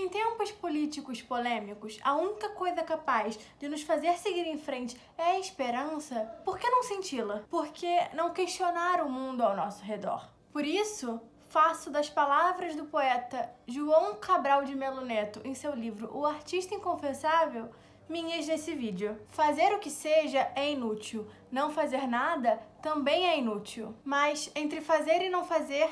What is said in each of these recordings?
em tempos políticos polêmicos, a única coisa capaz de nos fazer seguir em frente é a esperança, por que não senti-la? Por que não questionar o mundo ao nosso redor? Por isso, faço das palavras do poeta João Cabral de Melo Neto em seu livro O Artista Inconfessável minhas nesse vídeo. Fazer o que seja é inútil, não fazer nada também é inútil. Mas entre fazer e não fazer,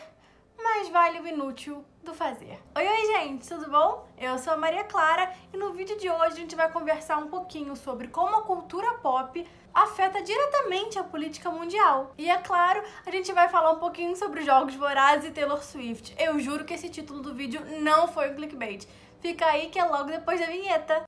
mais vale o inútil do fazer. Oi, gente, tudo bom? Eu sou a Maria Clara e no vídeo de hoje a gente vai conversar um pouquinho sobre como a cultura pop afeta diretamente a política mundial. E é claro, a gente vai falar um pouquinho sobre Jogos Vorazes e Taylor Swift. Eu juro que esse título do vídeo não foi um clickbait. Fica aí que é logo depois da vinheta.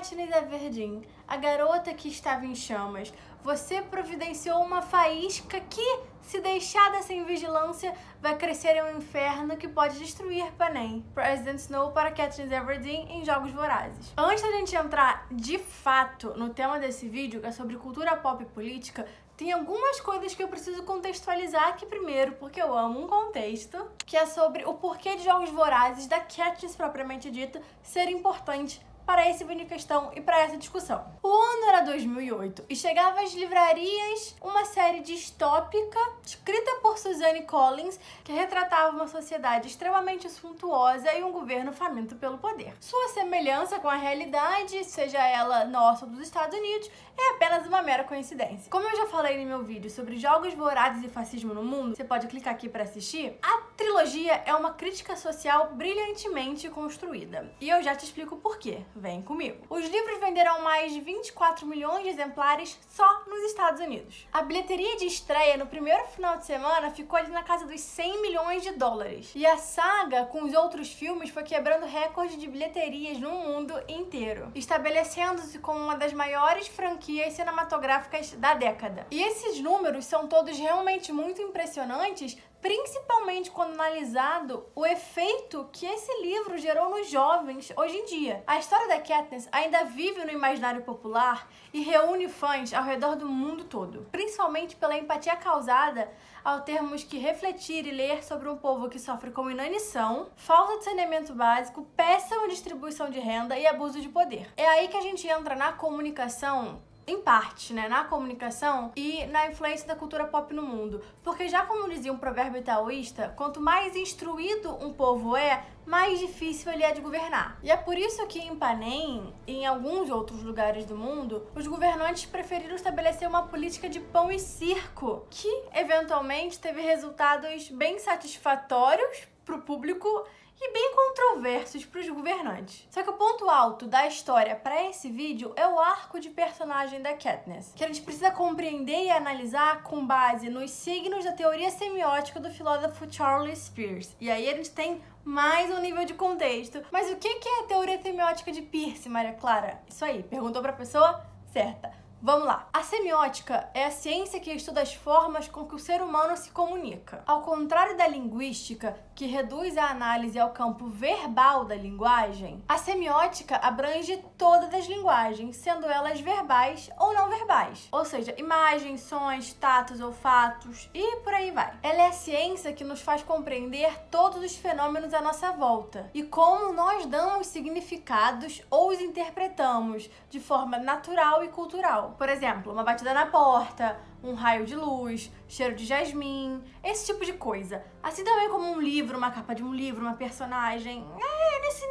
Katniss Everdeen, a garota que estava em chamas. Você providenciou uma faísca que, se deixada sem vigilância, vai crescer em um inferno que pode destruir Panem. President Snow para Katniss Everdeen em Jogos Vorazes. Antes da gente entrar de fato no tema desse vídeo, que é sobre cultura pop e política, tem algumas coisas que eu preciso contextualizar aqui primeiro, porque eu amo um contexto, que é sobre o porquê de Jogos Vorazes, da Katniss propriamente dita, ser importante para esse vídeo em questão e para essa discussão. O ano era 2008 e chegava às livrarias uma série distópica escrita por Suzanne Collins que retratava uma sociedade extremamente suntuosa e um governo faminto pelo poder. Sua semelhança com a realidade, seja ela nossa ou dos Estados Unidos, é apenas uma mera coincidência. Como eu já falei no meu vídeo sobre Jogos Vorazes e fascismo no mundo, você pode clicar aqui para assistir, a trilogia é uma crítica social brilhantemente construída. E eu já te explico por quê. Vem comigo. Os livros venderam mais de 24 milhões de exemplares só nos Estados Unidos. A bilheteria de estreia no primeiro final de semana ficou ali na casa dos 100 milhões de dólares. E a saga, com os outros filmes, foi quebrando recorde de bilheterias no mundo inteiro, estabelecendo-se como uma das maiores franquias cinematográficas da década. E esses números são todos realmente muito impressionantes, principalmente quando analisado o efeito que esse livro gerou nos jovens hoje em dia. A história da Katniss ainda vive no imaginário popular e reúne fãs ao redor do mundo todo, principalmente pela empatia causada ao termos que refletir e ler sobre um povo que sofre com inanição, falta de saneamento básico, péssima distribuição de renda e abuso de poder. É aí que a gente entra na comunicação, em parte, né, na comunicação e na influência da cultura pop no mundo. Porque já como dizia um provérbio taoísta, quanto mais instruído um povo é, mais difícil ele é de governar. E é por isso que em Panem e em alguns outros lugares do mundo, os governantes preferiram estabelecer uma política de pão e circo, que eventualmente teve resultados bem satisfatórios para o público e bem controversos para os governantes. Só que o ponto alto da história para esse vídeo é o arco de personagem da Katniss, que a gente precisa compreender e analisar com base nos signos da teoria semiótica do filósofo Charles Peirce. E aí a gente tem mais um nível de contexto. Mas o que é a teoria semiótica de Peirce, Maria Clara? Isso aí, perguntou para a pessoa certa. Vamos lá. A semiótica é a ciência que estuda as formas com que o ser humano se comunica. Ao contrário da linguística, que reduz a análise ao campo verbal da linguagem, a semiótica abrange todas as linguagens, sendo elas verbais ou não verbais. Ou seja, imagens, sons, tatos, olfatos e por aí vai. Ela é a ciência que nos faz compreender todos os fenômenos à nossa volta e como nós damos significados ou os interpretamos de forma natural e cultural. Por exemplo, uma batida na porta, um raio de luz, cheiro de jasmim, esse tipo de coisa. Assim também como um livro, uma capa de um livro, uma personagem,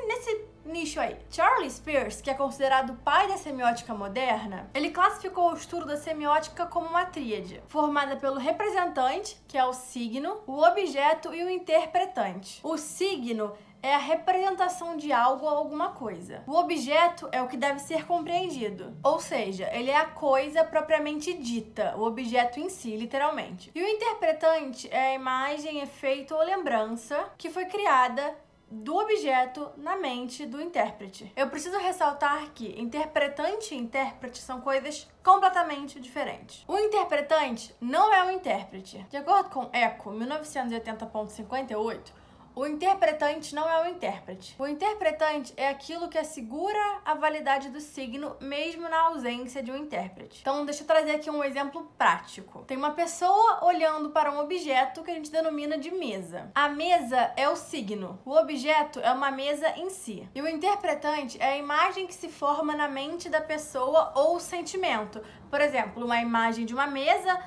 nesse nicho aí. Charles Peirce, que é considerado o pai da semiótica moderna, ele classificou o estudo da semiótica como uma tríade, formada pelo representante, que é o signo, o objeto e o interpretante. O signo é a representação de algo ou alguma coisa. O objeto é o que deve ser compreendido, ou seja, ele é a coisa propriamente dita, o objeto em si, literalmente. E o interpretante é a imagem, efeito ou lembrança que foi criada do objeto na mente do intérprete. Eu preciso ressaltar que interpretante e intérprete são coisas completamente diferentes. O interpretante não é o intérprete. De acordo com Eco, 1980.58, O interpretante não é o intérprete. O interpretante é aquilo que assegura a validade do signo, mesmo na ausência de um intérprete. Então, deixa eu trazer aqui um exemplo prático. Tem uma pessoa olhando para um objeto que a gente denomina de mesa. A mesa é o signo. O objeto é uma mesa em si. E o interpretante é a imagem que se forma na mente da pessoa ou o sentimento. Por exemplo, uma imagem de uma mesa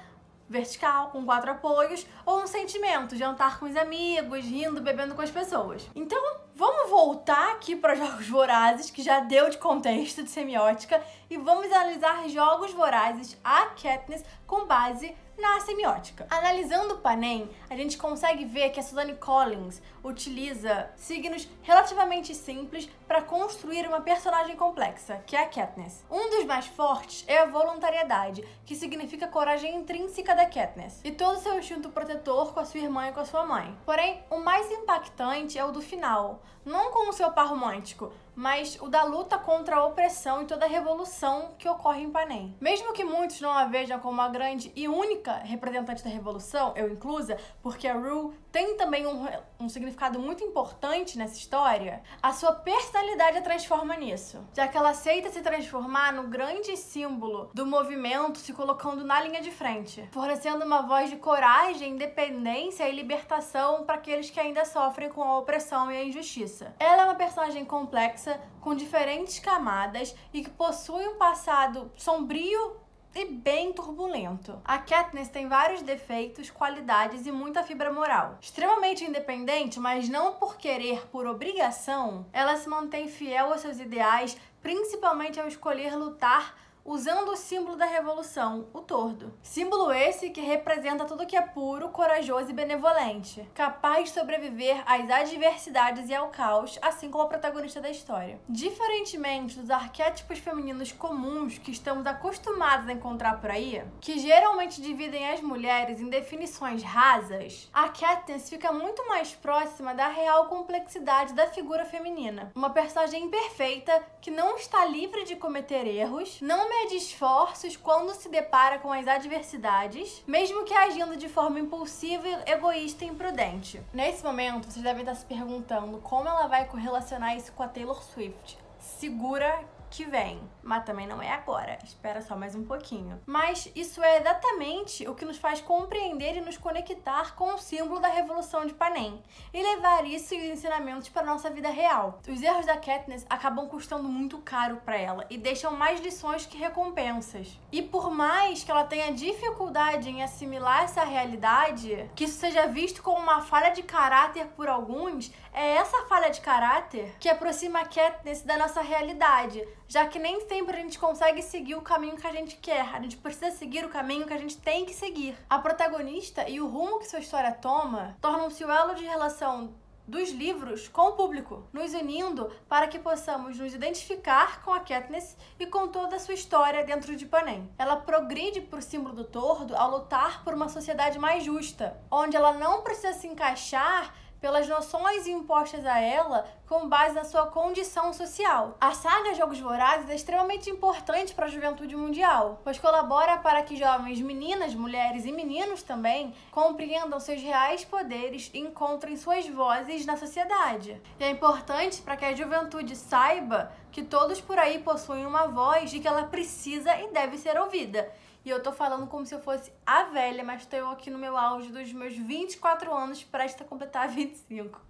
vertical, com 4 apoios, ou um sentimento, jantar com os amigos, rindo, bebendo com as pessoas. Então, vamos voltar aqui para Jogos Vorazes, que já deu de contexto de semiótica, e vamos analisar Jogos Vorazes, a Katniss, com base na semiótica. Analisando Panem, a gente consegue ver que a Suzanne Collins utiliza signos relativamente simples para construir uma personagem complexa, que é a Katniss. Um dos mais fortes é a voluntariedade, que significa a coragem intrínseca da Katniss, e todo o seu instinto protetor com a sua irmã e com a sua mãe. Porém, o mais impactante é o do final, não com o seu par romântico, mas o da luta contra a opressão e toda a revolução que ocorre em Panem. Mesmo que muitos não a vejam como a grande e única representante da revolução, eu inclusa, porque a Rue tem também um significado muito importante nessa história, a sua personalidade a transforma nisso, já que ela aceita se transformar no grande símbolo do movimento, se colocando na linha de frente, fornecendo uma voz de coragem, independência e libertação para aqueles que ainda sofrem com a opressão e a injustiça. Ela é uma personagem complexa, com diferentes camadas e que possui um passado sombrio e bem turbulento. A Katniss tem vários defeitos, qualidades e muita fibra moral. Extremamente independente, mas não por querer, por obrigação, ela se mantém fiel aos seus ideais, principalmente ao escolher lutar usando o símbolo da revolução, o tordo. Símbolo esse que representa tudo que é puro, corajoso e benevolente, capaz de sobreviver às adversidades e ao caos, assim como a protagonista da história. Diferentemente dos arquétipos femininos comuns que estamos acostumados a encontrar por aí, que geralmente dividem as mulheres em definições rasas, a Katniss fica muito mais próxima da real complexidade da figura feminina. Uma personagem imperfeita que não está livre de cometer erros, não mede esforços quando se depara com as adversidades, mesmo que agindo de forma impulsiva, egoísta e imprudente. Nesse momento, vocês devem estar se perguntando como ela vai correlacionar isso com a Taylor Swift. Segura que vem, mas também não é agora, espera só mais um pouquinho. Mas isso é exatamente o que nos faz compreender e nos conectar com o símbolo da Revolução de Panem e levar isso e os ensinamentos para a nossa vida real. Os erros da Katniss acabam custando muito caro para ela e deixam mais lições que recompensas. E por mais que ela tenha dificuldade em assimilar essa realidade, que isso seja visto como uma falha de caráter por alguns, é essa falha de caráter que aproxima a Katniss da nossa realidade, já que nem sempre a gente consegue seguir o caminho que a gente quer, a gente precisa seguir o caminho que a gente tem que seguir. A protagonista e o rumo que sua história toma tornam-se o elo de relação dos livros com o público, nos unindo para que possamos nos identificar com a Katniss e com toda a sua história dentro de Panem. Ela progride por símbolo do tordo ao lutar por uma sociedade mais justa, onde ela não precisa se encaixar pelas noções impostas a ela com base na sua condição social. A saga Jogos Vorazes é extremamente importante para a juventude mundial, pois colabora para que jovens meninas, mulheres e meninos também compreendam seus reais poderes e encontrem suas vozes na sociedade. E é importante para que a juventude saiba que todos por aí possuem uma voz e que ela precisa e deve ser ouvida. E eu tô falando como se eu fosse a velha, mas tô eu aqui no meu auge dos meus 24 anos, prestes a completar 25.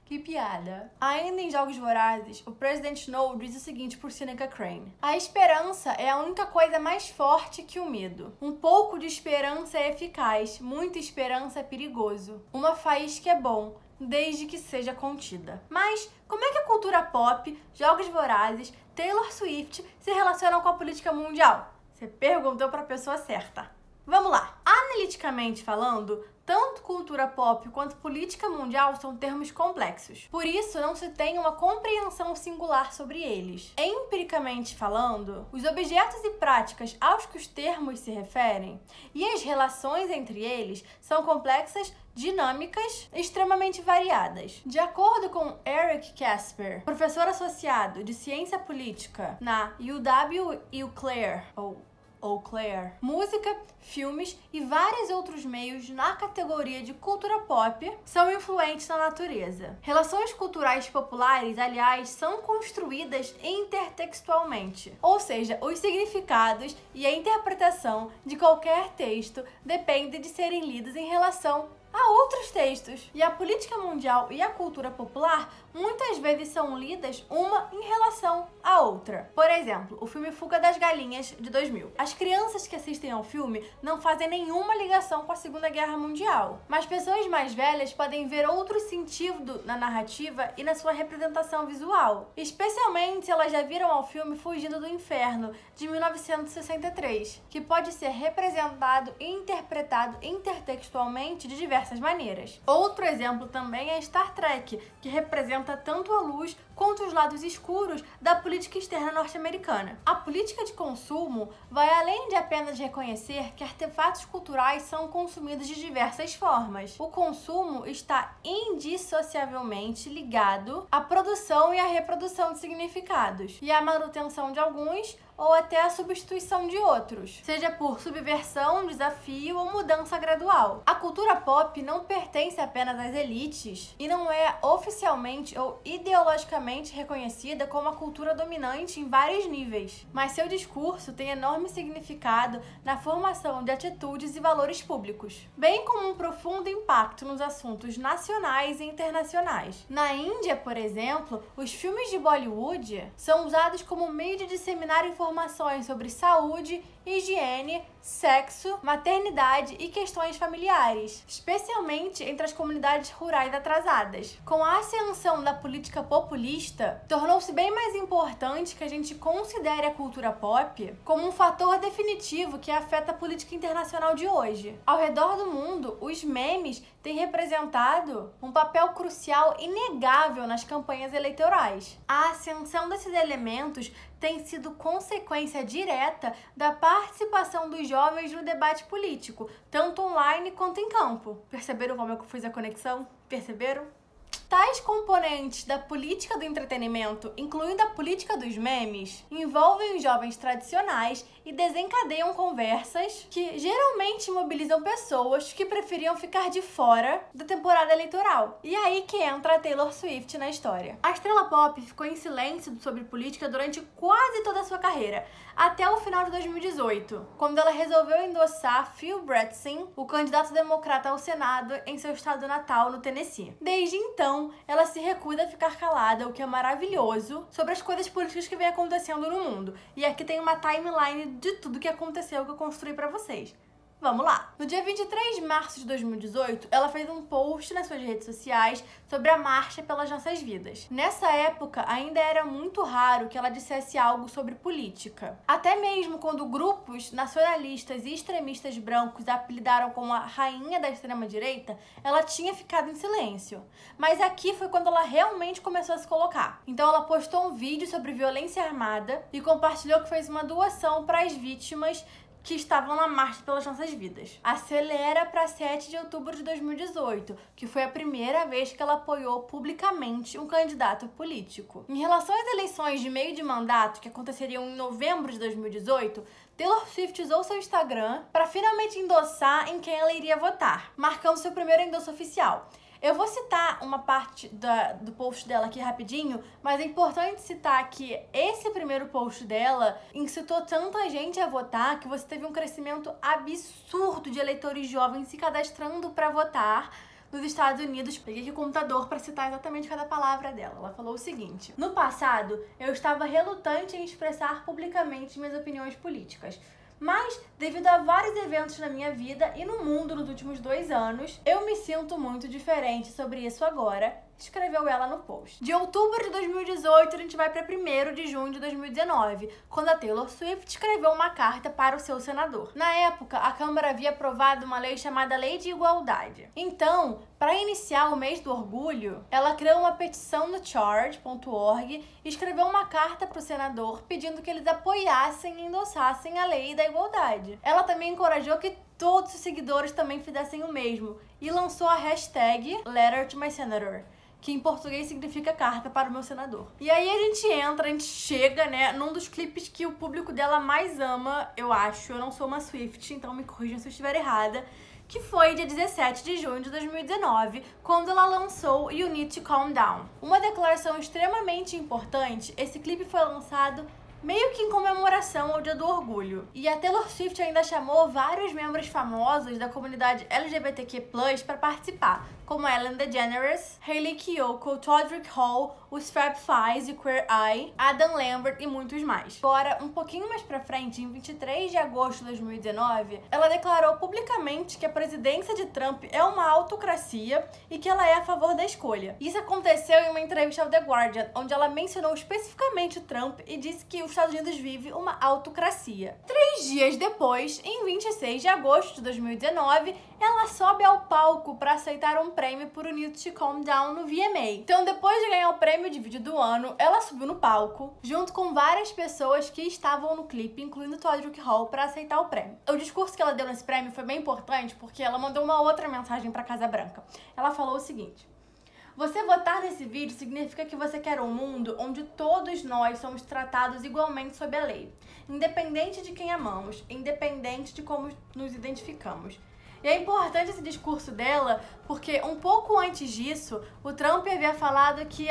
Que piada. Ainda em Jogos Vorazes, o Presidente Snow diz o seguinte por Seneca Crane: a esperança é a única coisa mais forte que o medo. Um pouco de esperança é eficaz, muita esperança é perigoso. Uma faísca é bom, desde que seja contida. Mas como é que a cultura pop, Jogos Vorazes, Taylor Swift se relacionam com a política mundial? Você perguntou para a pessoa certa. Vamos lá! Analiticamente falando, tanto cultura pop quanto política mundial são termos complexos. Por isso, não se tem uma compreensão singular sobre eles. Empiricamente falando, os objetos e práticas aos que os termos se referem e as relações entre eles são complexas, dinâmicas e extremamente variadas. De acordo com Eric Casper, professor associado de ciência política na UW-Eau Claire, ou Eau Claire. Música, filmes e vários outros meios na categoria de cultura pop são influentes na natureza. Relações culturais populares, aliás, são construídas intertextualmente, ou seja, os significados e a interpretação de qualquer texto dependem de serem lidos em relação a outros textos. E a política mundial e a cultura popular muitas vezes são lidas uma em relação à outra. Por exemplo, o filme Fuga das Galinhas, de 2000. As crianças que assistem ao filme não fazem nenhuma ligação com a Segunda Guerra Mundial, mas pessoas mais velhas podem ver outro sentido na narrativa e na sua representação visual, especialmente se elas já viram ao filme Fugindo do Inferno, de 1963, que pode ser representado e interpretado intertextualmente de diversas maneiras. Outro exemplo também é Star Trek, que representa tanto a luz quanto os lados escuros da política externa norte-americana. A política de consumo vai além de apenas reconhecer que artefatos culturais são consumidos de diversas formas. O consumo está indissociavelmente ligado à produção e à reprodução de significados, e à manutenção de alguns ou até a substituição de outros, seja por subversão, desafio ou mudança gradual. A cultura pop não pertence apenas às elites e não é oficialmente ou ideologicamente reconhecida como a cultura dominante em vários níveis, mas seu discurso tem enorme significado na formação de atitudes e valores públicos, bem como um profundo impacto nos assuntos nacionais e internacionais. Na Índia, por exemplo, os filmes de Bollywood são usados como meio de disseminar informações sobre saúde, higiene, sexo, maternidade e questões familiares, especialmente entre as comunidades rurais atrasadas. Com a ascensão da política populista, tornou-se bem mais importante que a gente considere a cultura pop como um fator definitivo que afeta a política internacional de hoje. Ao redor do mundo, os memes têm representado um papel crucial e inegável nas campanhas eleitorais. A ascensão desses elementos tem sido consequência direta da participação dos jovens no debate político, tanto online quanto em campo. Perceberam como eu fiz a conexão? Perceberam? Tais componentes da política do entretenimento, incluindo a política dos memes, envolvem os jovens tradicionais e desencadeiam conversas que geralmente mobilizam pessoas que preferiam ficar de fora da temporada eleitoral. E aí que entra a Taylor Swift na história. A estrela pop ficou em silêncio sobre política durante quase toda a sua carreira, até o final de 2018, quando ela resolveu endossar Phil Bredesen, o candidato democrata ao Senado em seu estado natal, no Tennessee. Desde então, ela se recusa a ficar calada, o que é maravilhoso, sobre as coisas políticas que vem acontecendo no mundo. E aqui tem uma timeline de tudo que aconteceu que eu construí pra vocês. Vamos lá! No dia 23 de março de 2018, ela fez um post nas suas redes sociais sobre a marcha pelas nossas vidas. Nessa época, ainda era muito raro que ela dissesse algo sobre política. Até mesmo quando grupos nacionalistas e extremistas brancos a apelidaram como a rainha da extrema-direita, ela tinha ficado em silêncio. Mas aqui foi quando ela realmente começou a se colocar. Então ela postou um vídeo sobre violência armada e compartilhou que fez uma doação para as vítimas que estavam na marcha pelas nossas vidas. Acelera para 7 de outubro de 2018, que foi a primeira vez que ela apoiou publicamente um candidato político. Em relação às eleições de meio de mandato, que aconteceriam em novembro de 2018, Taylor Swift usou seu Instagram para finalmente endossar em quem ela iria votar, marcando seu primeiro endosso oficial. Eu vou citar uma parte do post dela aqui rapidinho, mas é importante citar que esse primeiro post dela incitou tanta gente a votar que você teve um crescimento absurdo de eleitores jovens se cadastrando para votar nos Estados Unidos. Peguei aqui o computador para citar exatamente cada palavra dela. Ela falou o seguinte: no passado, eu estava relutante em expressar publicamente minhas opiniões políticas. Mas, devido a vários eventos na minha vida e no mundo nos últimos 2 anos, eu me sinto muito diferente sobre isso agora, escreveu ela no post. De outubro de 2018, a gente vai para 1º de junho de 2019, quando a Taylor Swift escreveu uma carta para o seu senador. Na época, a Câmara havia aprovado uma lei chamada Lei de Igualdade. Então, para iniciar o mês do orgulho, ela criou uma petição no Charge.org e escreveu uma carta para o senador pedindo que eles apoiassem e endossassem a Lei da Igualdade. Ela também encorajou que todos os seguidores também fizessem o mesmo e lançou a hashtag Letter to My Senator, que em português significa carta para o meu senador. E aí a gente chega, né, num dos clipes que o público dela mais ama, eu acho. Eu não sou uma Swiftie, então me corrijam se eu estiver errada. Que foi dia 17 de junho de 2019, quando ela lançou You Need to Calm Down. Uma declaração extremamente importante, esse clipe foi lançado meio que em comemoração ao Dia do Orgulho. E a Taylor Swift ainda chamou vários membros famosos da comunidade LGBTQ+, para participar, como Ellen DeGeneres, Hayley Kiyoko, Todrick Hall, os Fab Five e Queer Eye, Adam Lambert e muitos mais. Agora, um pouquinho mais pra frente, em 23 de agosto de 2019, ela declarou publicamente que a presidência de Trump é uma autocracia e que ela é a favor da escolha. Isso aconteceu em uma entrevista ao The Guardian, onde ela mencionou especificamente o Trump e disse que os Estados Unidos vive uma autocracia. 3 dias depois, em 26 de agosto de 2019, ela sobe ao palco para aceitar um prêmio por You Need to Calm Down no VMA. Então, depois de ganhar o prêmio de vídeo do ano, ela subiu no palco, junto com várias pessoas que estavam no clipe, incluindo Todrick Hall, para aceitar o prêmio. O discurso que ela deu nesse prêmio foi bem importante, porque ela mandou uma outra mensagem para a Casa Branca. Ela falou o seguinte: você votar nesse vídeo significa que você quer um mundo onde todos nós somos tratados igualmente sob a lei, independente de quem amamos, independente de como nos identificamos. E é importante esse discurso dela, porque um pouco antes disso, o Trump havia falado que,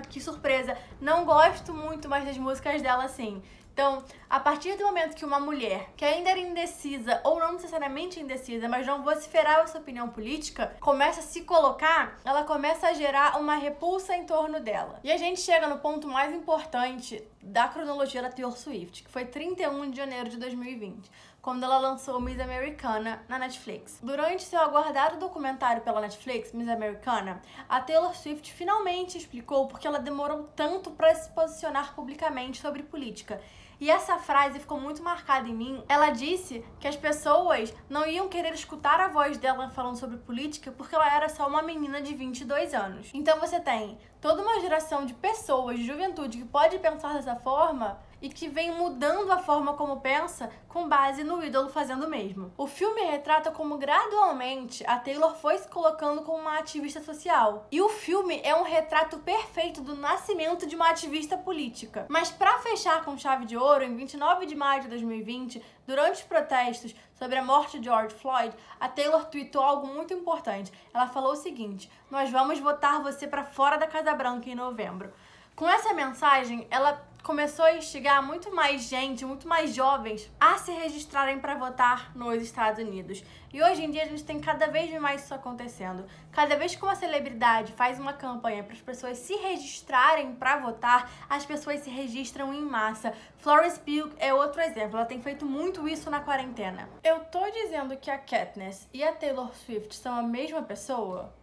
que surpresa, não gosto muito mais das músicas dela assim. Então, a partir do momento que uma mulher que ainda era indecisa, ou não necessariamente indecisa, mas não vociferava a sua opinião política, começa a se colocar, ela começa a gerar uma repulsa em torno dela. E a gente chega no ponto mais importante da cronologia da Taylor Swift, que foi 31 de janeiro de 2020, quando ela lançou Miss Americana na Netflix. Durante seu aguardado documentário pela Netflix, Miss Americana, a Taylor Swift finalmente explicou porque ela demorou tanto para se posicionar publicamente sobre política. E essa frase ficou muito marcada em mim. Ela disse que as pessoas não iam querer escutar a voz dela falando sobre política porque ela era só uma menina de 22 anos. Então você tem toda uma geração de pessoas, de juventude, que pode pensar dessa forma e que vem mudando a forma como pensa com base no ídolo fazendo o mesmo. O filme retrata como gradualmente a Taylor foi se colocando como uma ativista social. E o filme é um retrato perfeito do nascimento de uma ativista política. Mas para fechar com chave de ouro, em 29 de maio de 2020, durante os protestos sobre a morte de George Floyd, a Taylor tweetou algo muito importante. Ela falou o seguinte: nós vamos votar você para fora da Casa Branca em novembro. Com essa mensagem, ela começou a instigar muito mais gente, muito mais jovens a se registrarem para votar nos Estados Unidos. E hoje em dia a gente tem cada vez mais isso acontecendo. Cada vez que uma celebridade faz uma campanha para as pessoas se registrarem para votar, as pessoas se registram em massa. Florence Pugh é outro exemplo, ela tem feito muito isso na quarentena. Eu tô dizendo que a Katniss e a Taylor Swift são a mesma pessoa?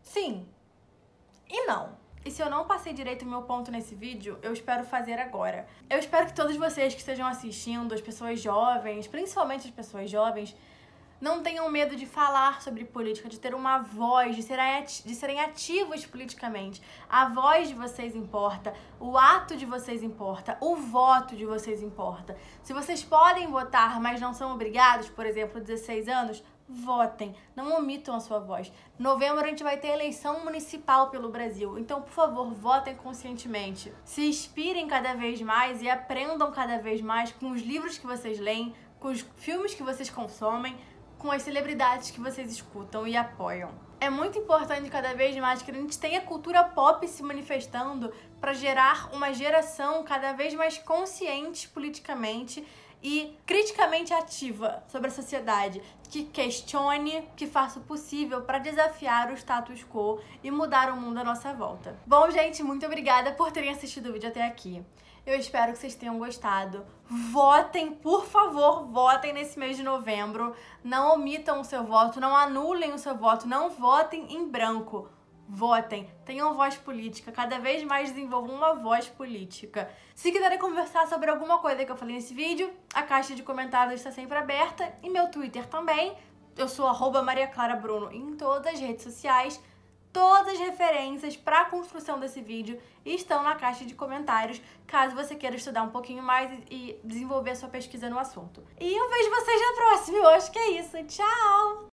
Sim e não. E se eu não passei direito o meu ponto nesse vídeo, eu espero fazer agora. Eu espero que todos vocês que estejam assistindo, as pessoas jovens, principalmente as pessoas jovens, não tenham medo de falar sobre política, de ter uma voz, de serem ativos politicamente. A voz de vocês importa, o ato de vocês importa, o voto de vocês importa. Se vocês podem votar, mas não são obrigados, por exemplo, 16 anos, votem, não omitam a sua voz. Em novembro a gente vai ter eleição municipal pelo Brasil, então por favor, votem conscientemente. Se inspirem cada vez mais e aprendam cada vez mais com os livros que vocês leem, com os filmes que vocês consomem, com as celebridades que vocês escutam e apoiam. É muito importante cada vez mais que a gente tenha cultura pop se manifestando para gerar uma geração cada vez mais consciente politicamente e criticamente ativa sobre a sociedade, que questione, que faça o possível para desafiar o status quo e mudar o mundo à nossa volta. Bom, gente, muito obrigada por terem assistido o vídeo até aqui. Eu espero que vocês tenham gostado. Votem, por favor, votem nesse mês de novembro. Não omitam o seu voto, não anulem o seu voto, não votem em branco. Votem, tenham voz política, cada vez mais desenvolvam uma voz política. Se quiserem conversar sobre alguma coisa que eu falei nesse vídeo, a caixa de comentários está sempre aberta e meu Twitter também. Eu sou @mariaclarabruno em todas as redes sociais. Todas as referências para a construção desse vídeo estão na caixa de comentários, caso você queira estudar um pouquinho mais e desenvolver a sua pesquisa no assunto. E eu vejo vocês na próxima, eu acho que é isso. Tchau!